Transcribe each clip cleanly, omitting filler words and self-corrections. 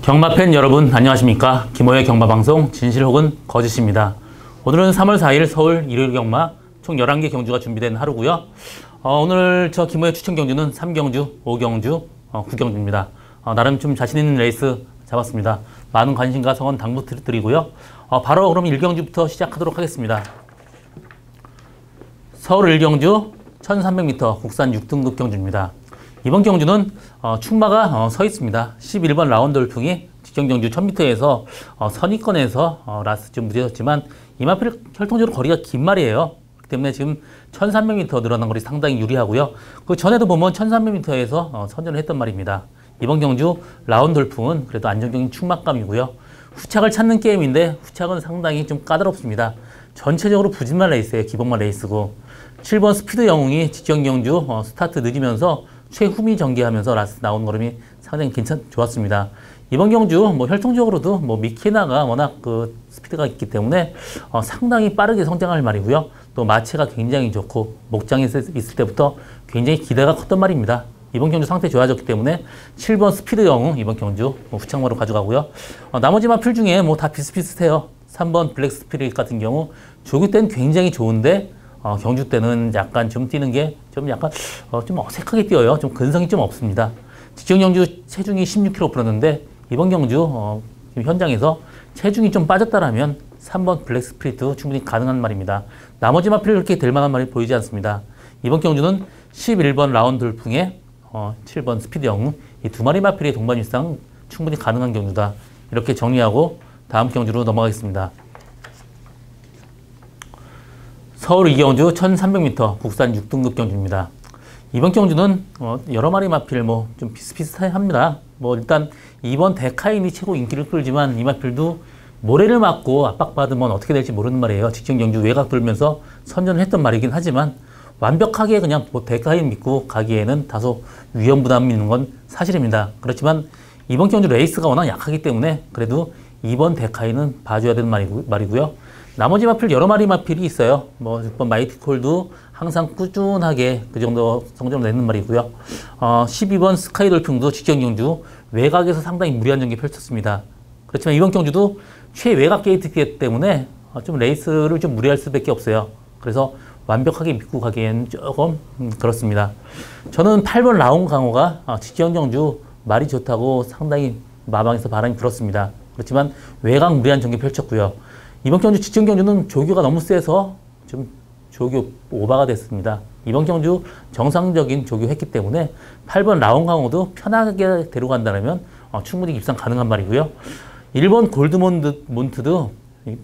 경마팬 여러분 안녕하십니까. 김호의 경마방송 진실 혹은 거짓입니다. 오늘은 3월 4일 서울 일요일 경마 총 11개 경주가 준비된 하루고요. 오늘 저 김호의 추천 경주는 3경주, 5경주, 9경주입니다. 나름 좀 자신 있는 레이스 잡았습니다. 많은 관심과 성원 당부드리고요. 바로 그럼 1경주부터 시작하도록 하겠습니다. 서울 1경주 1300m 국산 6등급 경주입니다. 이번 경주는 충마가 서 있습니다. 11번 라운드 돌풍이 직전 경주 1000m에서 선위권에서 라스트 좀 무뎌졌지만 이마필 혈통적으로 거리가 긴 말이에요. 그렇기 때문에 지금 1300m 늘어난 거리 상당히 유리하고요. 그 전에도 보면 1300m에서 선전을 했던 말입니다. 이번 경주 라운드 돌풍은 그래도 안정적인 충마감이고요. 후착을 찾는 게임인데 후착은 상당히 좀 까다롭습니다. 전체적으로 부진만 레이스예요. 기복만 레이스고 7번 스피드 영웅이 직전 경주 스타트 늦으면서 최후미 전개하면서 라스트 나온 걸음이 상당히 좋았습니다. 이번 경주 혈통적으로도 미케나가 워낙 그 스피드가 있기 때문에 상당히 빠르게 성장할 말이고요. 또 마체가 굉장히 좋고 목장에 있을 때부터 굉장히 기대가 컸던 말입니다. 이번 경주 상태 좋아졌기 때문에 7번 스피드 영웅 이번 경주 후창마로 가져가고요. 나머지 마필 중에 다 비슷비슷해요. 3번 블랙 스피릿 같은 경우 조기 때는 굉장히 좋은데 경주 때는 약간 좀 뛰는 게 좀 약간 좀 어색하게 뛰어요. 좀 근성이 좀 없습니다. 직전 경주 체중이 16kg 풀었는데 이번 경주 현장에서 체중이 좀 빠졌다라면 3번 블랙 스피릿도 충분히 가능한 말입니다. 나머지 마필 그렇게 될 만한 말이 보이지 않습니다. 이번 경주는 11번 라운드 돌풍에 7번 스피드 영웅 이 두 마리 마필의 동반 일상 충분히 가능한 경주다. 이렇게 정리하고 다음 경주로 넘어가겠습니다. 서울 2경주 1300m 국산 6등급 경주입니다. 이번 경주는 여러 마리 마필 좀 비슷비슷합니다. 일단 2번 데카인이 최고 인기를 끌지만 이 마필도 모래를 맞고 압박받으면 어떻게 될지 모르는 말이에요. 직전 경주 외곽 돌면서 선전을 했던 말이긴 하지만 완벽하게 그냥 데카인 믿고 가기에는 다소 위험 부담이 있는 건 사실입니다. 그렇지만 이번 경주 레이스가 워낙 약하기 때문에 그래도 2번 데카인은 봐줘야 되는 말이고요. 나머지 마필 여러 마리 마필이 있어요. 6번 마이티콜도 항상 꾸준하게 그 정도 성적을 내는 말이고요. 12번 스카이 돌풍도 직전 경주 외곽에서 상당히 무리한 전개 펼쳤습니다. 그렇지만 이번 경주도 최외곽 게이트이기 때문에 좀 레이스를 좀 무리할 수밖에 없어요. 그래서 완벽하게 믿고 가기에는 조금 그렇습니다. 저는 8번 라운 강호가 직전 경주 말이 좋다고 상당히 마방에서 바람이 불었습니다. 그렇지만 외곽 무리한 전개 펼쳤고요. 이번 경주 직전 경주는 조교가 너무 세서 좀 조교 오버가 됐습니다. 이번 경주 정상적인 조교했기 때문에 8번 라운 강호도 편하게 데려간다면 충분히 입상 가능한 말이고요. 1번 골드몬트도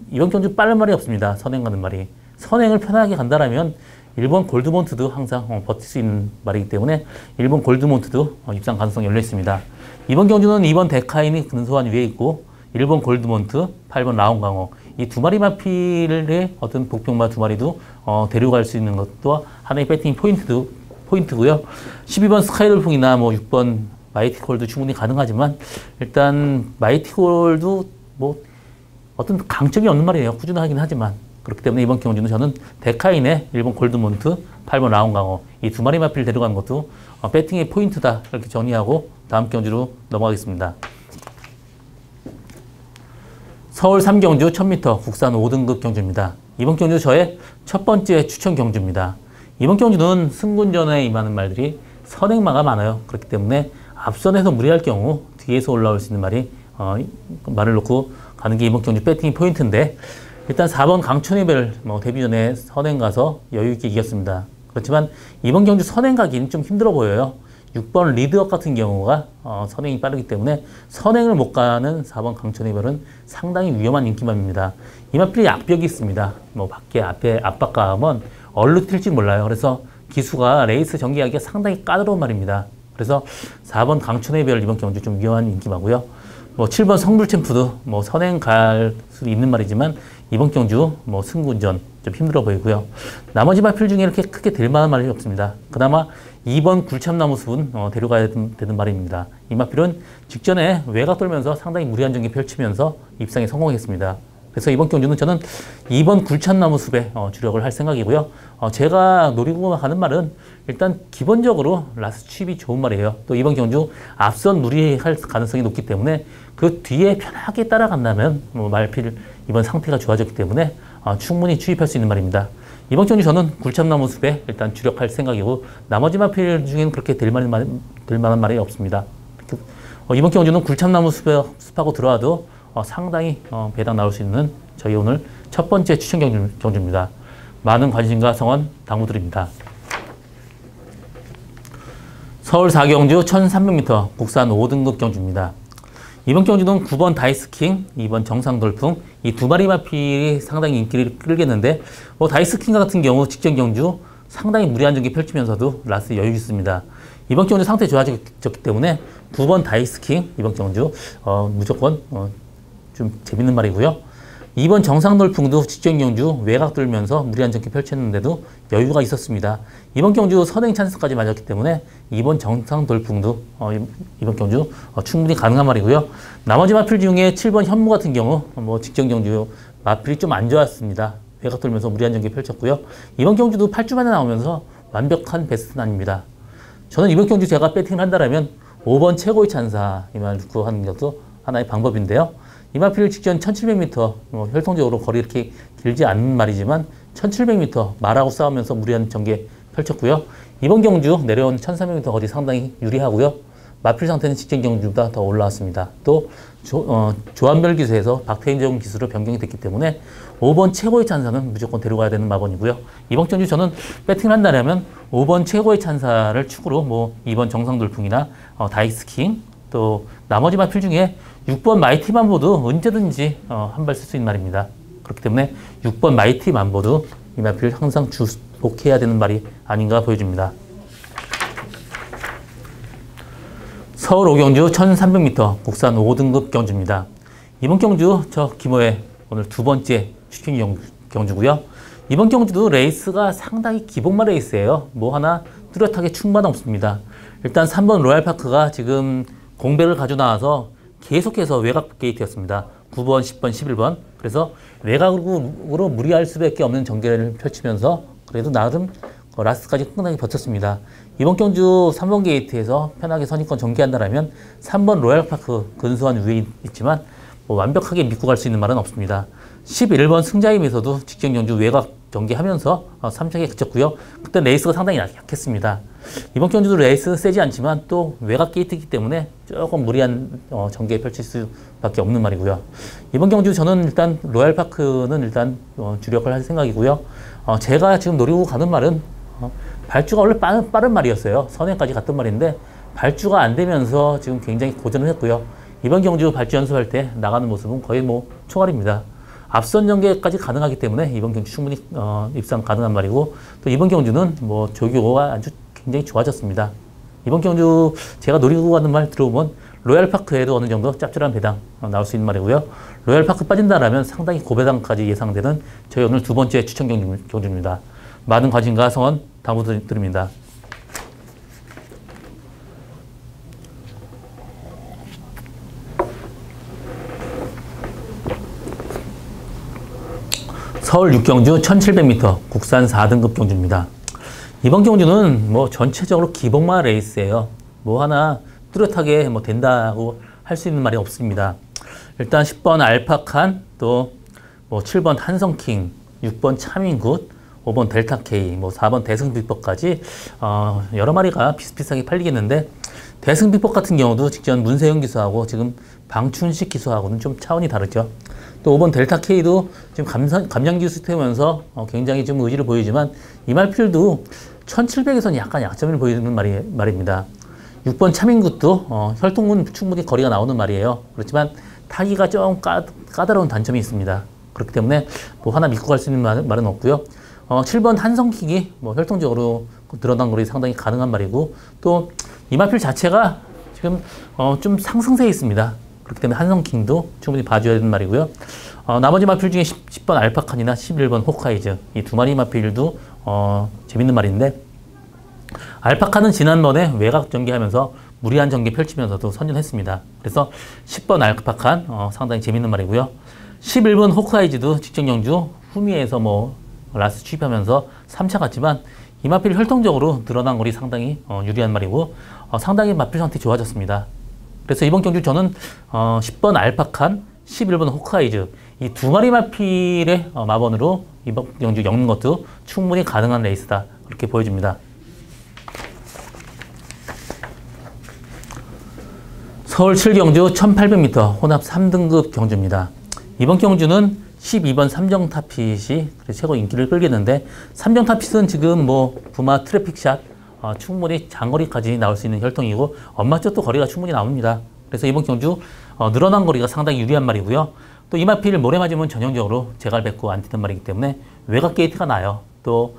이번 경주 빠른 말이 없습니다. 선행 가는 말이. 선행을 편하게 간다면 1번 골드몬트도 항상 버틸 수 있는 말이기 때문에 1번 골드몬트도 입상 가능성이 열려 있습니다. 이번 경주는 2번 데카인이 근소한 위에 있고 1번 골드몬트, 8번 라운 강호 이 두 마리 마필의 어떤 복병마 두 마리도 데려갈 수 있는 것도 하나의 배팅 포인트고요. 12번 스카이돌풍이나 6번 마이티콜도 충분히 가능하지만 일단 마이티콜도 어떤 강점이 없는 말이에요. 꾸준하긴 하지만 그렇기 때문에 이번 경주는 저는 데카인의 1번 골드몬트, 8번 라운 강호 이 두 마리 마필 데려가는 것도 배팅의 포인트다. 이렇게 정리하고 다음 경주로 넘어가겠습니다. 서울 3경주 1000m 국산 5등급 경주입니다. 이번 경주 저의 첫 번째 추천 경주입니다. 이번 경주는 승군전에 임하는 말들이 선행마가 많아요. 그렇기 때문에 앞선에서 무리할 경우 뒤에서 올라올 수 있는 말을 놓고 가는 게 이번 경주 배팅이 포인트인데 일단 4번 강촌의 별 데뷔 전에 선행 가서 여유 있게 이겼습니다. 그렇지만 이번 경주 선행 가기는 좀 힘들어 보여요. 6번 리드업 같은 경우가 선행이 빠르기 때문에 선행을 못 가는 4번 강촌의 별은 상당히 위험한 인기맘입니다. 이 마필이 악벽이 있습니다. 밖에 앞에 압박감은 얼로 튈지 몰라요. 그래서 기수가 레이스 전개하기가 상당히 까다로운 말입니다. 그래서 4번 강촌의 별 이번 경주 좀 위험한 인기마고요. 7번 성불챔프도 선행 갈 수 있는 말이지만 이번 경주 승군전 좀 힘들어 보이고요. 나머지 마필 중에 이렇게 크게 될 만한 말이 없습니다. 그나마 2번 굴참나무숲은 데려가야 되는 말입니다. 이 마필은 직전에 외곽 돌면서 상당히 무리한 전개 펼치면서 입상에 성공했습니다. 그래서 이번 경주는 저는 2번 굴참나무 숲에 주력을 할 생각이고요. 제가 노리고 가는 말은 일단 기본적으로 라스 칩이 좋은 말이에요. 또 이번 경주 앞선 무리할 가능성이 높기 때문에 그 뒤에 편하게 따라간다면 말필 이번 상태가 좋아졌기 때문에 충분히 추입할 수 있는 말입니다. 이번 경주 저는 굴참나무 숲에 일단 주력할 생각이고 나머지 말필 중에는 그렇게 될 만한 말이 없습니다. 이번 경주는 굴참나무 숲하고 들어와도 상당히 배당 나올 수 있는 저희 오늘 첫 번째 추천 경주입니다. 많은 관심과 성원 당부드립니다. 서울 4경주 1300m 국산 5등급 경주입니다. 이번 경주는 9번 다이스킹, 2번 정상돌풍 이 두 마리 마필이 상당히 인기를 끌겠는데 다이스킹 같은 경우 직전 경주 상당히 무리한 전기 펼치면서도 라스 여유 있습니다. 이번 경주 상태 좋아졌기 때문에 9번 다이스킹 이번 경주 무조건 좀 재밌는 말이고요. 2번 정상돌풍도 직전 경주 외곽 돌면서 무리한 전기 펼쳤는데도 여유가 있었습니다. 이번 경주 선행 찬스까지 맞았기 때문에 2번 정상돌풍도 이번 경주 충분히 가능한 말이고요. 나머지 마필 중에 7번 현무 같은 경우 직전 경주 마필이 좀 안 좋았습니다. 외곽 돌면서 무리한 전기 펼쳤고요. 이번 경주도 8주 만에 나오면서 완벽한 베스트는 아닙니다. 저는 이번 경주 제가 배팅을 한다면 5번 최고의 찬사 이 말 듣고 하는 것도 하나의 방법인데요. 이 마필 직전 1700m 혈통적으로 거리 이렇게 길지 않은 말이지만 1700m 말하고 싸우면서 무리한 전개 펼쳤고요. 이번 경주 내려온 1300m 거리 상당히 유리하고요. 마필 상태는 직전 경주보다 더 올라왔습니다. 또 조한별 기수에서 박태인정 기수로 변경이 됐기 때문에 5번 최고의 찬사는 무조건 데려가야 되는 마번이고요. 이번 경주 저는 배팅을 한다면 5번 최고의 찬사를 축으로 2번 정상돌풍이나 다이스킹 또 나머지 마필 중에 6번 마이티 만보도 언제든지 한 발 쓸 수 있는 말입니다. 그렇기 때문에 6번 마이티 만보도 이 마필 항상 주목해야 되는 말이 아닌가 보여집니다. 서울 5경주 1300m 국산 5등급 경주입니다. 이번 경주 저 김호의 오늘 두 번째 추천 경주고요. 이번 경주도 레이스가 상당히 기복마 레이스예요. 하나 뚜렷하게 충만 없습니다. 일단 3번 로얄파크가 지금 공백을 가져 나와서 계속해서 외곽 게이트였습니다. 9번, 10번, 11번. 그래서 외곽으로 무리할 수밖에 없는 전개를 펼치면서 그래도 나름 라스트까지 끝나게 버텼습니다. 이번 경주 3번 게이트에서 편하게 선입권 전개한다면 3번 로얄파크 근소한 위에 있지만 완벽하게 믿고 갈 수 있는 말은 없습니다. 11번 승자임에서도 직전 경주 외곽 전개하면서 3차게 그쳤고요. 그때 레이스가 상당히 약했습니다. 이번 경주도 레이스 세지 않지만 또 외곽 게이트이기 때문에 조금 무리한 전개 펼칠 수밖에 없는 말이고요. 이번 경주 저는 일단 로얄파크는 일단 주력을 할 생각이고요. 제가 지금 노리고 가는 말은 발주가 원래 빠른 말이었어요. 선행까지 갔던 말인데 발주가 안 되면서 지금 굉장히 고전을 했고요. 이번 경주 발주 연습할 때 나가는 모습은 거의 총알입니다. 앞선 전개까지 가능하기 때문에 이번 경주 충분히 입상 가능한 말이고 또 이번 경주는 조교가 아주 굉장히 좋아졌습니다. 이번 경주 제가 노리고 가는 말 들어보면 로얄파크에도 어느 정도 짭짤한 배당 나올 수 있는 말이고요. 로얄파크 빠진다라면 상당히 고배당까지 예상되는 저희 오늘 두 번째 추천 경주입니다. 많은 관심과 성원 당부드립니다. 서울 6경주 1700m 국산 4등급 경주입니다. 이번 경주는 전체적으로 기복마 레이스예요. 하나 뚜렷하게 된다고 할 수 있는 말이 없습니다. 일단 10번 알파칸, 또 7번 한성킹, 6번 차민굿, 5번 델타K, 4번 대승비법까지 여러 마리가 비슷비슷하게 팔리겠는데 대승비법 같은 경우도 직전 문세영 기수하고 지금 방춘식 기수하고는 좀 차원이 다르죠. 또 5번 델타K도 지금 감량기 수태우면서 굉장히 좀 의지를 보이지만 이말필도 1700에서는 약간 약점을 보이는 말입니다. 6번 차민굿도 혈통은 충분히 거리가 나오는 말이에요. 그렇지만 타기가 좀 까다로운 단점이 있습니다. 그렇기 때문에 하나 믿고 갈 수 있는 말은 없고요. 7번 한성킥이 혈통적으로 늘어난 거리 상당히 가능한 말이고 또 이말필 자체가 지금 좀 상승세에 있습니다. 그렇기 때문에 한성킹도 충분히 봐줘야 되는 말이고요. 나머지 마필 중에 10번 알파칸이나 11번 호카이즈 이 두 마리 마필도 재밌는 말인데 알파칸은 지난번에 외곽 전개하면서 무리한 전개 펼치면서도 선전했습니다. 그래서 10번 알파칸 상당히 재밌는 말이고요. 11번 호크아이즈도 직전 경주 후미에서 뭐 라스 취입하면서 3차 갔지만 이 마필 혈통적으로 늘어난 거리 상당히 유리한 말이고 상당히 마필 상태 좋아졌습니다. 그래서 이번 경주 저는 10번 알파칸, 11번 호크아이즈 이 두 마리 마필의 마번으로 이번 경주 엮는 것도 충분히 가능한 레이스다. 그렇게 보여집니다. 서울 7경주 1800m 혼합 3등급 경주입니다. 이번 경주는 12번 삼정타핏이 최고 인기를 끌겠는데 삼정타핏은 지금 뭐 부마 트래픽샷 충분히 장거리까지 나올 수 있는 혈통이고 엄마쪽도 거리가 충분히 나옵니다. 그래서 이번 경주 늘어난 거리가 상당히 유리한 말이고요. 또 이 마필 모래 맞으면 전형적으로 제갈 뱉고 안 뛰는 말이기 때문에 외곽 게이트가 나요. 또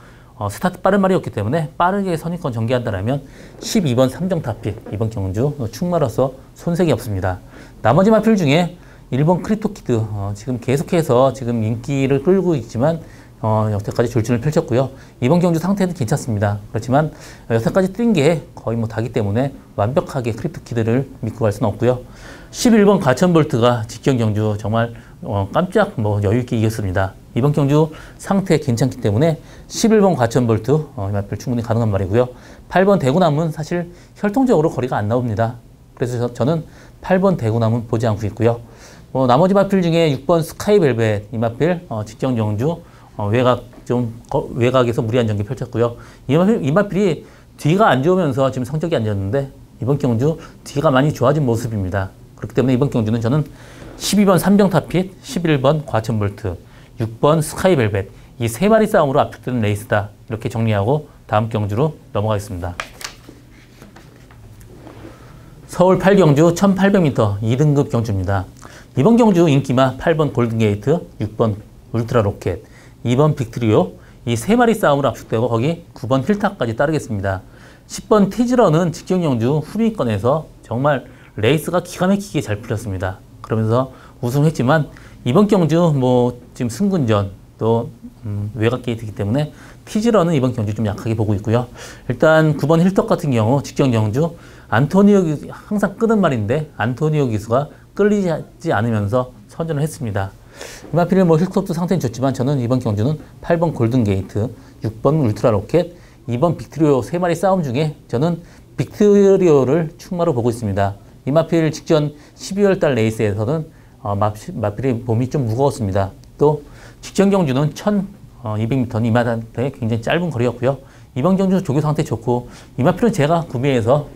스타트 빠른 말이었기 때문에 빠르게 선입권 전개한다면 12번 삼정타핏 이번 경주 충마로서 손색이 없습니다. 나머지 마필 중에 1번 크립토키드 지금 계속해서 지금 인기를 끌고 있지만 여태까지 졸진을 펼쳤고요. 이번 경주 상태는 괜찮습니다. 그렇지만 여태까지 뛴 게 거의 뭐 다기 때문에 완벽하게 크립토키드를 믿고 갈 수는 없고요. 11번 가천볼트가 직전 경주 정말 깜짝 뭐 여유 있게 이겼습니다. 이번 경주 상태 괜찮기 때문에 11번 과천볼트 이 마필 충분히 가능한 말이고요. 8번 대구남은 사실 혈통적으로 거리가 안 나옵니다. 그래서 저는 8번 대구남은 보지 않고 있고요. 나머지 마필 중에 6번 스카이벨벳 이 마필 직전 경주 외곽에서 무리한 전개 펼쳤고요. 이 마필이 뒤가 안 좋으면서 지금 성적이 안 좋았는데 이번 경주 뒤가 많이 좋아진 모습입니다. 그렇기 때문에 이번 경주는 저는 12번 삼정타핏, 11번 과천볼트, 6번 스카이벨벳 이 세 마리 싸움으로 압축되는 레이스다. 이렇게 정리하고 다음 경주로 넘어가겠습니다. 서울 8경주 1800m 2등급 경주입니다. 이번 경주 인기마 8번 골든게이트, 6번 울트라 로켓, 2번 빅트리오 이 세 마리 싸움으로 압축되고 거기 9번 힐타까지 따르겠습니다. 10번 티즈런은 직전 경주 후미권에서 정말 레이스가 기가 막히게 잘 풀렸습니다. 그러면서 우승했지만 이번 경주 뭐 지금 승군전 또 외곽 게이트이기 때문에 티즈런은 이번 경주 좀 약하게 보고 있고요. 일단 9번 힐떡 같은 경우 직전 경주 안토니오 기수 항상 끄는 말인데 안토니오 기수가 끌리지 않으면서 선전을 했습니다. 이 마필은 뭐 힐톱도 상태는 좋지만 저는 이번 경주는 8번 골든게이트, 6번 울트라 로켓, 2번 빅트리오 세 마리 싸움 중에 저는 빅트리오를 충마로 보고 있습니다. 이 마필 직전 12월 달 레이스에서는 마필의 몸이 좀 무거웠습니다. 또 직전 경주는 1200m 이마한테 굉장히 짧은 거리였고요. 이번 경주 조교 상태 좋고 이 마필은 제가 구매해서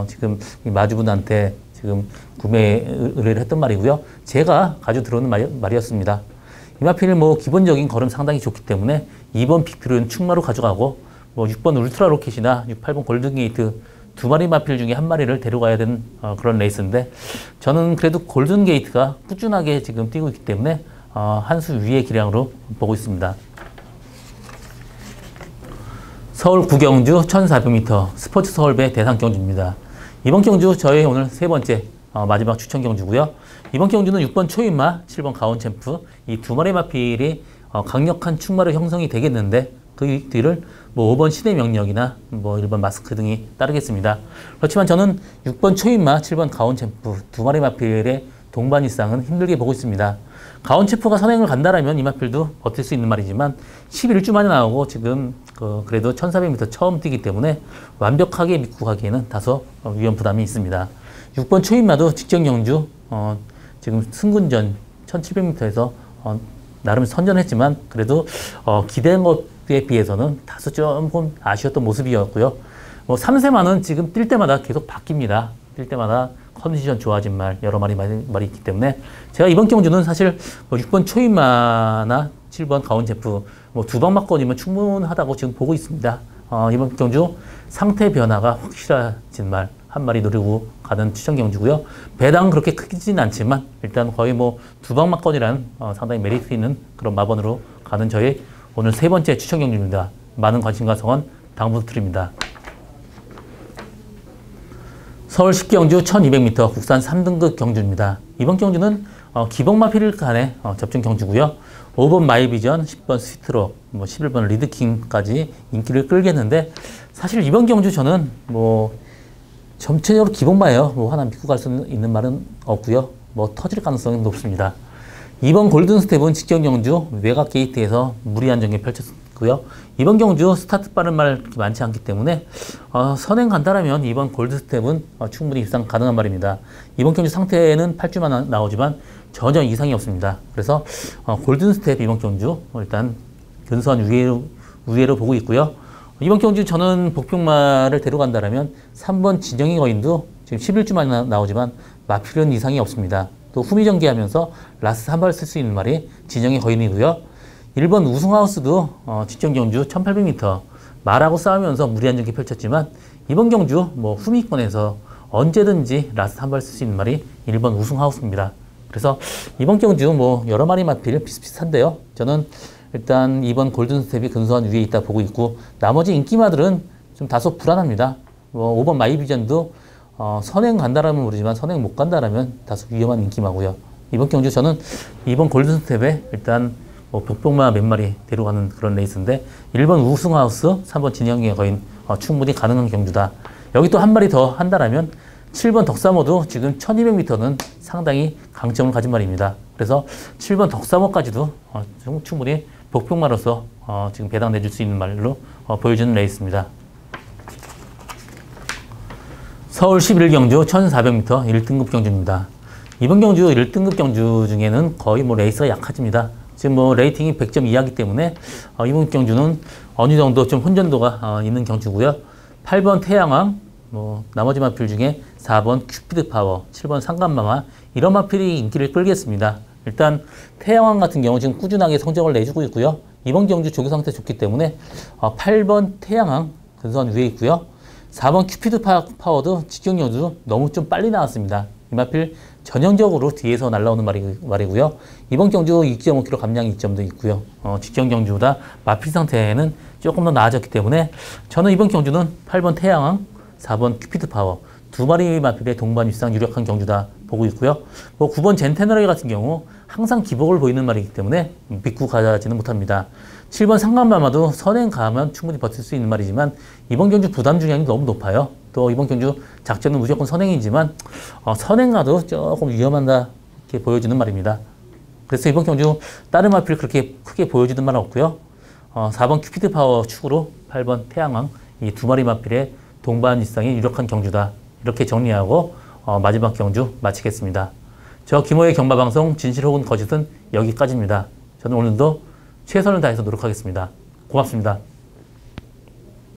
지금 마주분한테 지금 구매 의뢰를 했던 말이고요. 제가 가지고 들어오는 말이었습니다. 이 마필 뭐 기본적인 걸음 상당히 좋기 때문에 2번 빅트리오는 충마로 가져가고 뭐 6번 울트라 로켓이나 8번 골든게이트 두 마리 마필 중에 한 마리를 데려가야 되는 그런 레이스인데 저는 그래도 골든게이트가 꾸준하게 지금 뛰고 있기 때문에 한 수 위의 기량으로 보고 있습니다. 서울 9경주 1400m 스포츠 서울배 대상 경주입니다. 이번 경주 저의 오늘 세 번째 마지막 추천 경주고요. 이번 경주는 6번 초인마, 7번 가온챔프 이 두 마리 마필이 강력한 충마로 형성이 되겠는데 그 뒤를 뭐 5번 시대 명령이나 뭐 1번 마스크 등이 따르겠습니다. 그렇지만 저는 6번 초인마, 7번 가온챔프 두 마리 마필의 동반 이상은 힘들게 보고 있습니다. 가온챔프가 선행을 간다라면 이 마필도 버틸 수 있는 말이지만 11주 만에 나오고 지금 그래도 1400m 처음 뛰기 때문에 완벽하게 믿고 가기에는 다소 위험 부담이 있습니다. 6번 초인마도 직전 경주 지금 승군전 1700m에서 나름 선전했지만 그래도 기대한 것에 비해서는 다소 조금 아쉬웠던 모습이었고요. 뭐 3세마는 지금 뛸 때마다 계속 바뀝니다. 뛸 때마다 컨디션 좋아진 말 여러 말이 있기 때문에 제가 이번 경주는 사실 6번 초인마나 7번 가온제프 뭐 두 방 맞건이면 충분하다고 지금 보고 있습니다. 이번 경주 상태 변화가 확실해진 말 한 마리 노리고 가는 추천 경주고요. 배당 그렇게 크진 않지만 일단 거의 뭐 두 방 맞건이라는 상당히 메리트 있는 그런 마번으로 가는 저의 오늘 세 번째 추천 경주입니다. 많은 관심과 성원 당부드립니다. 서울 10경주 1200m 국산 3등급 경주입니다. 이번 경주는 기복마필 간의 접전 경주고요. 5번 마이비전, 10번 스위트로, 11번 리드킹까지 인기를 끌겠는데 사실 이번 경주 저는 뭐 전체적으로 기복마예요. 뭐 하나 믿고 갈 수 있는 말은 없고요. 뭐 터질 가능성이 높습니다. 이번 골든스텝은 직전 경주 외곽 게이트에서 무리한 전개 펼쳤고요. 이번 경주 스타트 빠른 말 많지 않기 때문에 선행 간다라면 이번 골든스텝은 충분히 입상 가능한 말입니다. 이번 경주 상태는 8주만 나오지만 전혀 이상이 없습니다. 그래서 골든스텝 이번 경주 일단 근소한 우회로 보고 있고요. 이번 경주 저는 복평마를 데려간다라면 3번 진영이 거인도 지금 11주만 나오지만 마필은 이상이 없습니다. 또 후미전개하면서 라스트 한 발 쓸 수 있는 말이 진영의 거인이고요. 1번 우승하우스도 직전 경주 1800m 말하고 싸우면서 무리한 전개 펼쳤지만 이번 경주 후미권에서 언제든지 라스트 한 발 쓸 수 있는 말이 1번 우승하우스입니다. 그래서 이번 경주 여러 마리 마필 비슷비슷한데요. 저는 일단 이번 골든스텝이 근소한 위에 있다 보고 있고 나머지 인기마들은 좀 다소 불안합니다. 5번 마이비전도 선행 간다라면 모르지만 선행 못 간다라면 다소 위험한 인기마고요. 이번 경주 저는 이번 골든스텝에 일단 벽봉마 몇 마리 데려가는 그런 레이스인데 1번 우승하우스, 3번 진영의 거인 충분히 가능한 경주다. 여기 또 한 마리 더 한다라면 7번 덕사모도 지금 1200m는 상당히 강점을 가진 말입니다. 그래서 7번 덕사모까지도 충분히 복평마로서 지금 배당 내줄 수 있는 말로 보여주는 레이스입니다. 서울 11경주 1400m 1등급 경주입니다. 이번 경주 1등급 경주 중에는 거의 레이스가 약해집니다. 지금 레이팅이 100점 이하이기 때문에 이번 경주는 어느 정도 좀 혼전도가 있는 경주고요. 8번 태양왕, 나머지 마필 중에 4번 큐피드 파워, 7번 상간마마 이런 마필이 인기를 끌겠습니다. 일단 태양왕 같은 경우 지금 꾸준하게 성적을 내주고 있고요. 이번 경주 조교 상태 좋기 때문에 8번 태양왕 근소한 위에 있고요. 4번 큐피드 파워도 직전 경주 너무 좀 빨리 나왔습니다. 이 마필 전형적으로 뒤에서 날라오는 말이고요. 이번 경주 2.5km 감량 2점도 있고요. 직전 경주보다 마필 상태는 조금 더 나아졌기 때문에 저는 이번 경주는 8번 태양왕, 4번 큐피드 파워 두 마리 마필의 동반 입상 유력한 경주다 보고 있고요. 9번 젠테너레 같은 경우 항상 기복을 보이는 말이기 때문에 믿고 가지는 못합니다. 7번 상간마마도 선행 가면 충분히 버틸 수 있는 말이지만 이번 경주 부담 중량이 너무 높아요. 또 이번 경주 작전은 무조건 선행이지만 선행 가도 조금 위험하다 이렇게 보여주는 말입니다. 그래서 이번 경주 다른 마필 그렇게 크게 보여주는 말은 없고요. 4번 큐피드 파워 축으로 8번 태양왕 이 두 마리 마필의 동반 입상이 유력한 경주다. 이렇게 정리하고 마지막 경주 마치겠습니다. 저 김호의 경마방송 진실 혹은 거짓은 여기까지입니다. 저는 오늘도 최선을 다해서 노력하겠습니다. 고맙습니다.